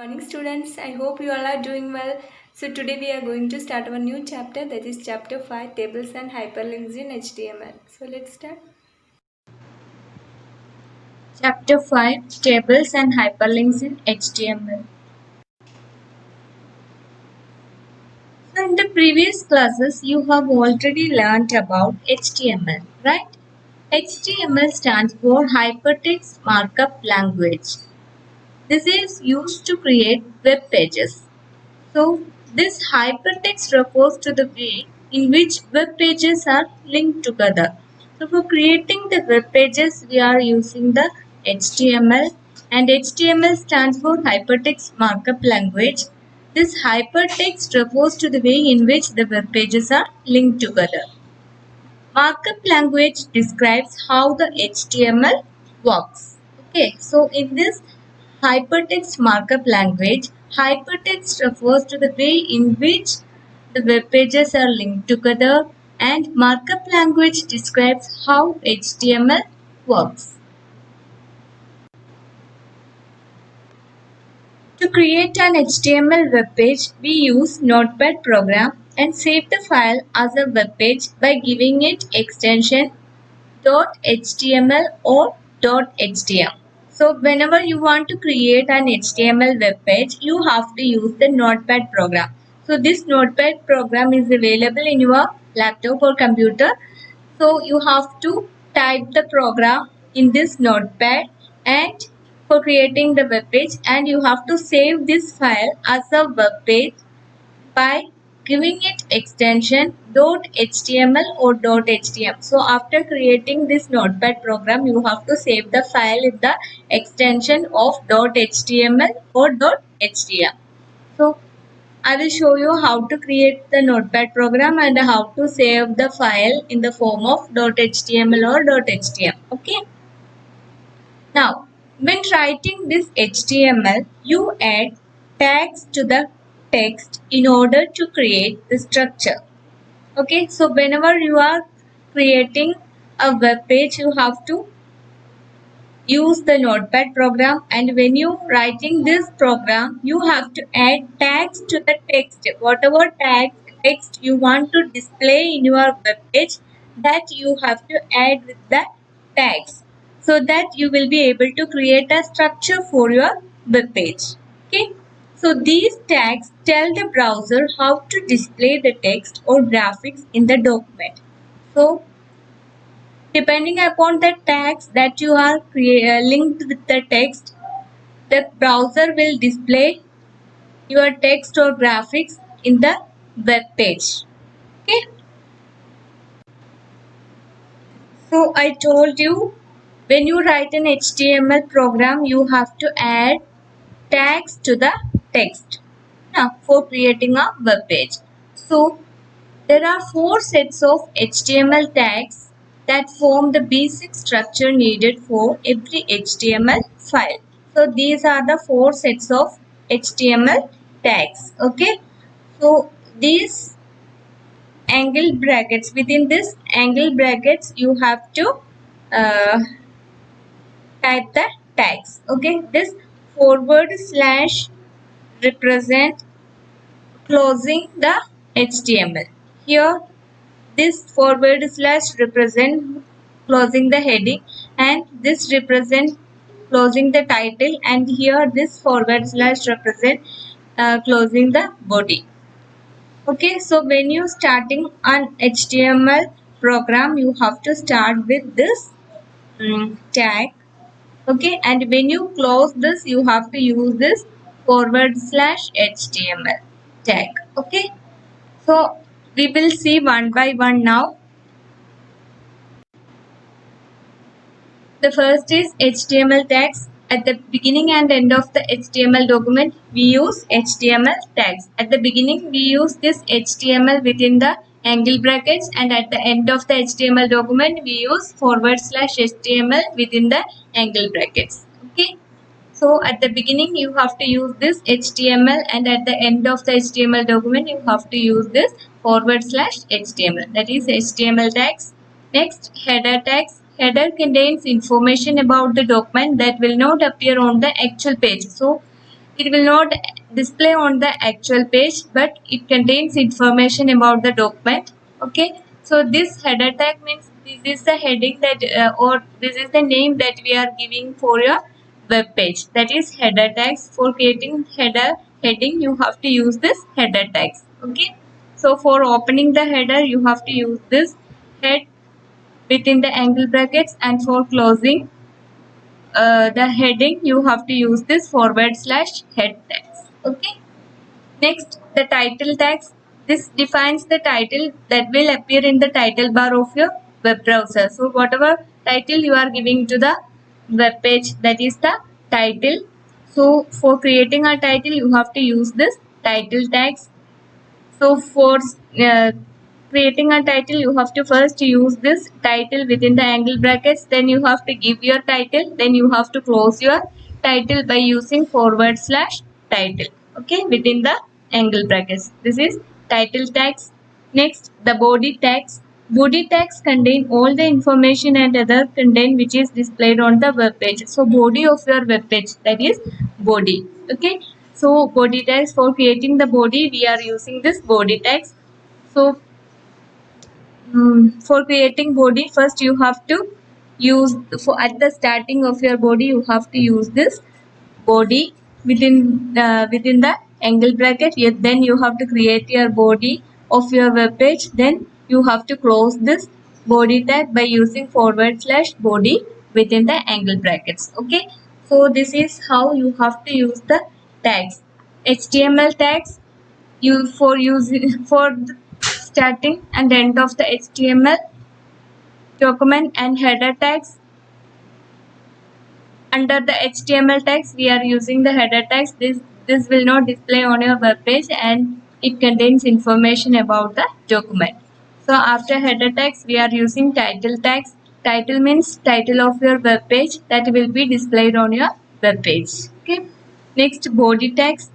Morning students, I hope you all are doing well. So today we are going to start our new chapter, that is chapter 5, tables and hyperlinks in HTML. So let's start. Chapter 5, Tables and Hyperlinks in HTML. So in the previous classes you have already learnt about HTML, right? HTML stands for Hypertext Markup Language. This is used to create web pages. So this hypertext refers to the way in which web pages are linked together. So for creating the web pages, we are using the HTML, and HTML stands for Hypertext Markup Language. This hypertext refers to the way in which the web pages are linked together. Markup language describes how the HTML works. Okay, so in this hypertext markup language, hypertext refers to the way in which the web pages are linked together, and markup language describes how HTML works. To create an HTML web page, we use Notepad program and save the file as a web page by giving it extension .html or .htm. So whenever you want to create an HTML web page, you have to use the Notepad program. So this Notepad program is available in your laptop or computer. So you have to type the program in this Notepad and for creating the web page, and you have to save this file as a web page by giving it extension .html or .htm. So after creating this Notepad program, you have to save the file in the extension of .html or .htm. So I will show you how to create the Notepad program and how to save the file in the form of .html or .htm. Okay. Now, when writing this HTML, you add tags to the text in order to create the structure. Okay, so whenever you are creating a web page, you have to use the Notepad program, and when you writing this program, you have to add tags to the text. Whatever text you want to display in your web page, that you have to add with the tags, so that you will be able to create a structure for your web page. Okay, so these tags tell the browser how to display the text or graphics in the document. So depending upon the tags that you are linked with the text, the browser will display your text or graphics in the web page. Okay. So I told you, when you write an HTML program, you have to add tags to the text now for creating a web page. So there are 4 sets of HTML tags that form the basic structure needed for every HTML file. So these are the 4 sets of HTML tags. Okay. So these angle brackets, within this angle brackets you have to uh, type the tags. Okay. This forward slash represent closing the HTML. Here this forward slash represent closing the heading, and this represent closing the title, and here this forward slash represent closing the body. Okay, so when you starting an HTML program, you have to start with this tag. Okay, and when you close this, you have to use this forward slash HTML tag. Okay, so we will see one by one now. The first is HTML tags. At the beginning and end of the HTML document, we use HTML tags. At the beginning, we use this HTML within the angle brackets, and at the end of the HTML document, we use forward slash HTML within the angle brackets. Okay. So at the beginning, you have to use this HTML, and at the end of the HTML document, you have to use this forward slash HTML. That is HTML tags. Next, header tags. Header contains information about the document that will not appear on the actual page. So It will not display on the actual page, but it contains information about the document. Okay, so this header tag means this is the heading that or this is the name that we are giving for your web page. That is header tags. For creating heading, you have to use this header tags. Okay, so for opening the header, you have to use this head within the angle brackets, and for closing the heading, you have to use this /head tags. Okay, next the title tags. This defines the title that will appear in the title bar of your web browser. So whatever title you are giving to the web page, that is the title. So for creating a title, you have to use this title tags. So for creating a title, you have to first use this title within the angle brackets. Then you have to give your title. Then you have to close your title by using /title. Okay, within the angle brackets. This is title tags. Next, the body tags. Body tags contain all the information and other content which is displayed on the web page. So body of your web page, that is body. Okay. So body tags, for creating the body, we are using this body tags. So for creating body, first you have to use, for at the starting of your body, you have to use this body within the angle bracket. Yet then you have to create your body of your web page. Then you have to close this body tag by using /body within the angle brackets. Okay, so this is how you have to use the tags. HTML tags, you for using for the starting and end of the HTML document, and header tags. Under the HTML tags, we are using the header tags. This will not display on your web page, and it contains information about the document. So after header tags, we are using title tags. Title means title of your web page that will be displayed on your web page. Okay. Next, body tags.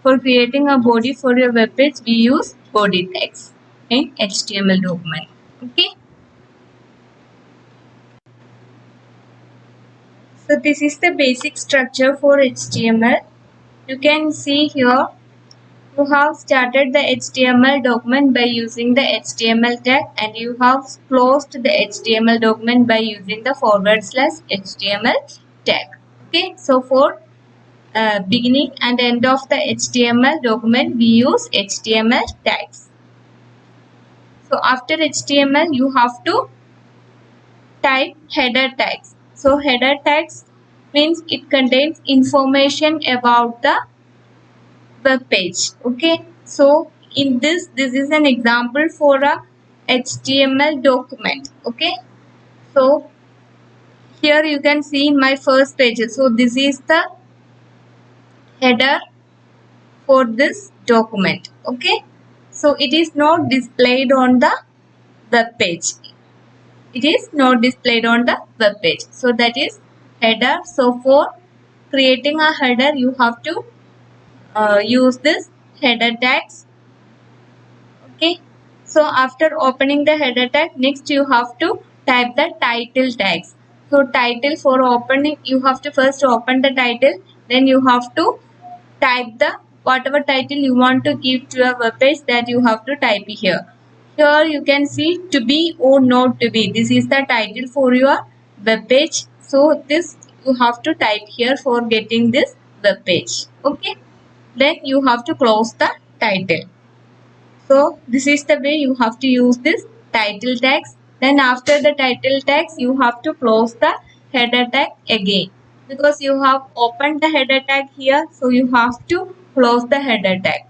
For creating a body for your web page, we use body tags in HTML document. Okay. So this is the basic structure for HTML. You can see here you have started the HTML document by using the HTML tag, and you have closed the HTML document by using the /HTML tag. Okay, so for beginning and end of the HTML document, we use HTML tags. So after HTML, you have to type header tags. So header tags means it contains information about the web page. Okay, so in this is an example for a HTML document. Okay, so here you can see in my first page. So this is the header for this document. Okay, so it is not displayed on the web page. It is not displayed on the web page. So that is header. So for creating a header, you have to use this header tags. Okay, so after opening the header tag, next you have to type the title tags. So title, for opening, you have to first open the title, then you have to type the whatever title you want to give to your web page, that you have to type here. Here you can see to be or not to be. This is the title for your web page. So this you have to type here for getting this web page. Okay, then you have to close the title. So this is the way you have to use this title tags. Then after the title tags, you have to close the header tag again, because you have opened the header tag here. So you have to close the header tag.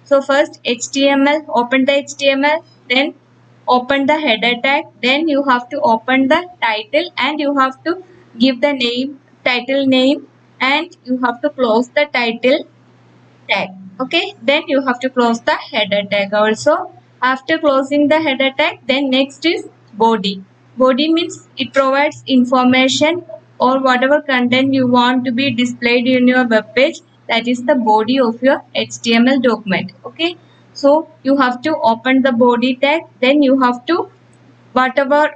So first HTML, open the HTML, then open the header tag, then you have to open the title, and you have to give the name, title name, and you have to close the title tag. Okay, then you have to close the header tag also. After closing the header tag, then next is body. Body means it provides information or whatever content you want to be displayed in your web page. That is the body of your HTML document. Okay, so you have to open the body tag, then you have to whatever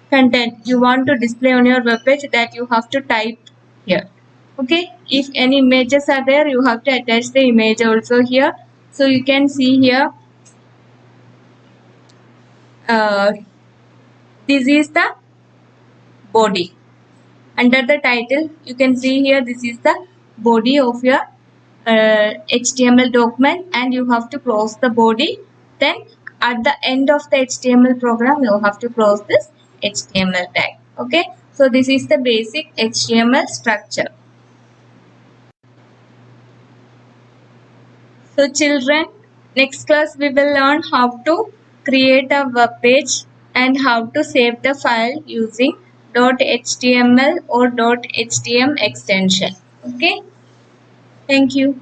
content you want to display on your web page, that you have to type here. Okay, if any images are there, you have to attach the image also here. So you can see here, this is the body. Under the title, you can see here, this is the body of your HTML document, and you have to close the body. Then at the end of the HTML program, you have to close this HTML tag. Okay, so this is the basic HTML structure. So children, next class we will learn how to create a web page and how to save the file using .html or .htm extension. Okay, thank you.